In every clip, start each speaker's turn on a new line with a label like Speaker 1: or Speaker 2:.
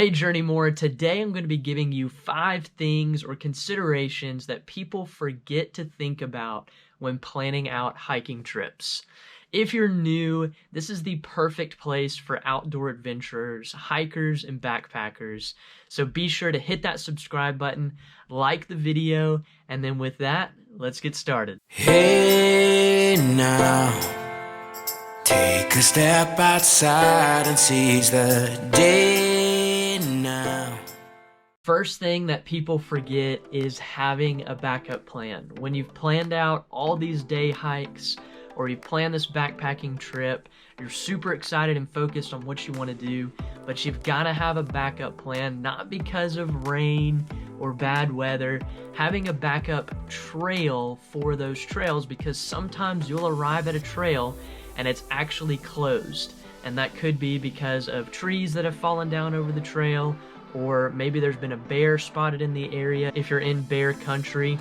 Speaker 1: Hey Journey More, today I'm going to be giving you 5 things or considerations that people forget to think about when planning out hiking trips. If you're new, this is the perfect place for outdoor adventurers, hikers, and backpackers. So be sure to hit that subscribe button, like the video, and then with that, let's get started.
Speaker 2: Hey now, take a step outside and seize the day now.
Speaker 1: First thing that people forget is having a backup plan. When you've planned out all these day hikes or you've planned this backpacking trip, you're super excited and focused on what you want to do, but you've got to have a backup plan, not because of rain or bad weather. Having a backup trail for those trails, because sometimes you'll arrive at a trail and it's actually closed, and that could be because of trees that have fallen down over the trail, or maybe there's been a bear spotted in the area if you're in bear country,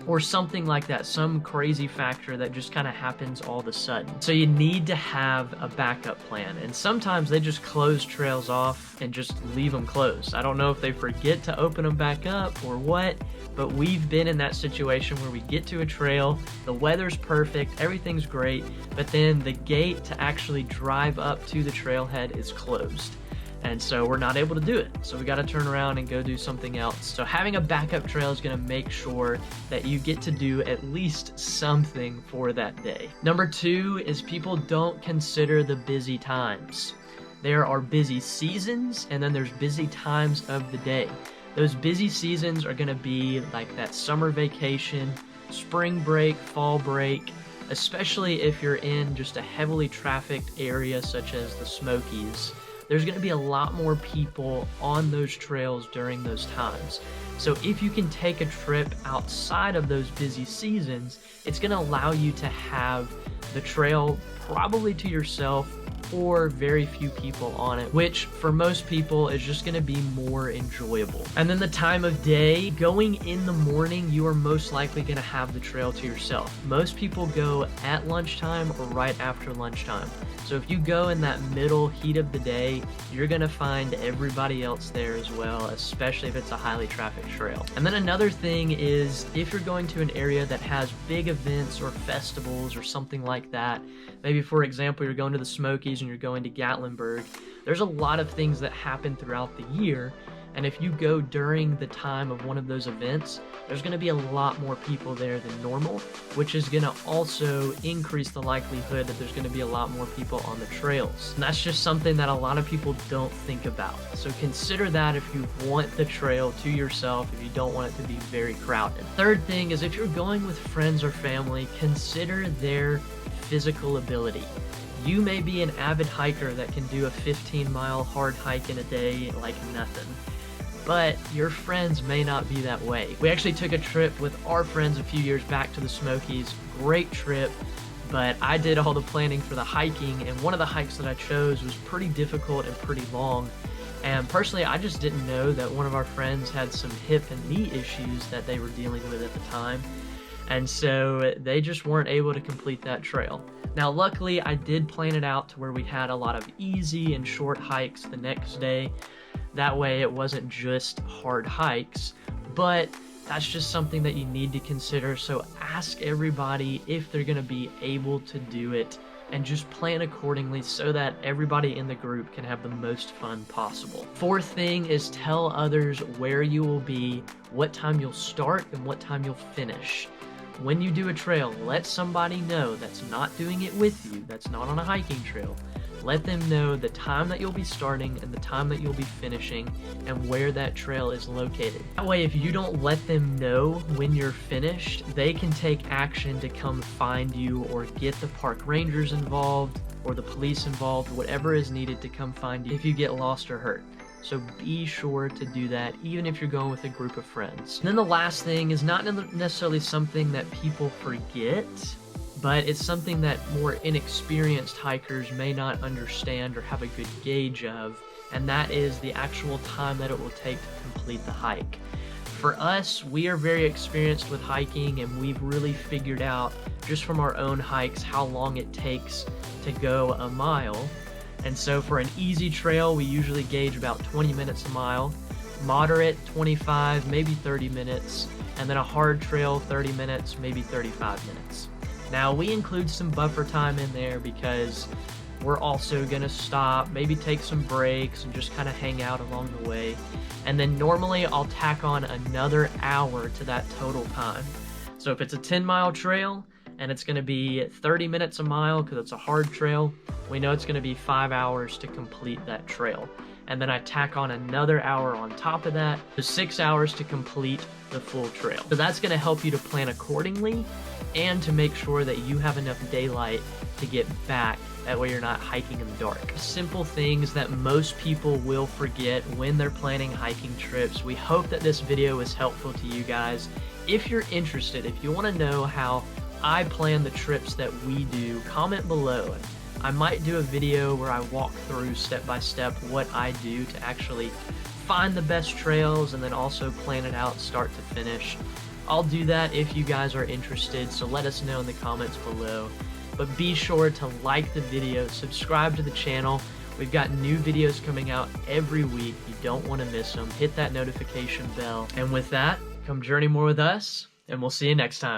Speaker 1: or something like that, some crazy factor that just kind of happens all of a sudden. So you need to have a backup plan, and sometimes they just close trails off and just leave them closed. I don't know if they forget to open them back up or what, but we've been in that situation where we get to a trail, the weather's perfect, everything's great, but then the gate to actually drive up to the trailhead is closed. And so we're not able to do it. So we got to turn around and go do something else. So having a backup trail is going to make sure that you get to do at least something for that day. Number 2 is people don't consider the busy times. There are busy seasons and then there's busy times of the day. Those busy seasons are going to be like that summer vacation, spring break, fall break, especially if you're in just a heavily trafficked area such as the Smokies. There's going to be a lot more people on those trails during those times. So if you can take a trip outside of those busy seasons, it's going to allow you to have the trail probably to yourself or very few people on it, which for most people is just going to be more enjoyable. And then the time of day, going in the morning, you are most likely going to have the trail to yourself. Most people go at lunchtime or right after lunchtime. So if you go in that middle heat of the day, you're going to find everybody else there as well, especially if it's a highly trafficked trail. And then another thing is, if you're going to an area that has big events or festivals or something like that, maybe for example, you're going to the Smokies and you're going to Gatlinburg, there's a lot of things that happen throughout the year. And if you go during the time of one of those events, there's going to be a lot more people there than normal, which is going to also increase the likelihood that there's going to be a lot more people on the trails. And that's just something that a lot of people don't think about. So consider that if you want the trail to yourself, if you don't want it to be very crowded. Third thing is, if you're going with friends or family, consider their physical ability. You may be an avid hiker that can do a 15-mile hard hike in a day like nothing, but your friends may not be that way. We actually took a trip with our friends a few years back to the Smokies. Great trip, but I did all the planning for the hiking, and one of the hikes that I chose was pretty difficult and pretty long. And personally, I just didn't know that one of our friends had some hip and knee issues that they were dealing with at the time. And so they just weren't able to complete that trail. Now, luckily, I did plan it out to where we had a lot of easy and short hikes the next day. That way it wasn't just hard hikes, but that's just something that you need to consider. So ask everybody if they're going to be able to do it, and just plan accordingly so that everybody in the group can have the most fun possible. Fourth thing is, tell others where you will be, what time you'll start, and what time you'll finish. When you do a trail, let somebody know that's not doing it with you, that's not on a hiking trail. Let them know the time that you'll be starting and the time that you'll be finishing and where that trail is located. That way, if you don't let them know when you're finished, they can take action to come find you or get the park rangers involved or the police involved, whatever is needed to come find you if you get lost or hurt. So be sure to do that, even if you're going with a group of friends. And then the last thing is not necessarily something that people forget, but it's something that more inexperienced hikers may not understand or have a good gauge of, and that is the actual time that it will take to complete the hike. For us, we are very experienced with hiking, and we've really figured out just from our own hikes how long it takes to go a mile. And so for an easy trail, we usually gauge about 20 minutes a mile, moderate 25, maybe 30 minutes, and then a hard trail 30 minutes, maybe 35 minutes. Now we include some buffer time in there because we're also gonna stop, maybe take some breaks and just kind of hang out along the way. And then normally I'll tack on another hour to that total time. So if it's a 10-mile trail and it's gonna be 30 minutes a mile because it's a hard trail, we know it's gonna be 5 hours to complete that trail. And then I tack on another hour on top of that, so 6 hours to complete the full trail. So that's gonna help you to plan accordingly and to make sure that you have enough daylight to get back. That way you're not hiking in the dark. Simple things that most people will forget when they're planning hiking trips. We hope that this video was helpful to you guys. If you're interested, if you want to know how I plan the trips that we do, comment below. I might do a video where I walk through step by step what I do to actually find the best trails and then also plan it out start to finish. I'll do that if you guys are interested, so let us know in the comments below. But be sure to like the video, subscribe to the channel. We've got new videos coming out every week. You don't want to miss them. Hit that notification bell. And with that, come journey more with us, and we'll see you next time.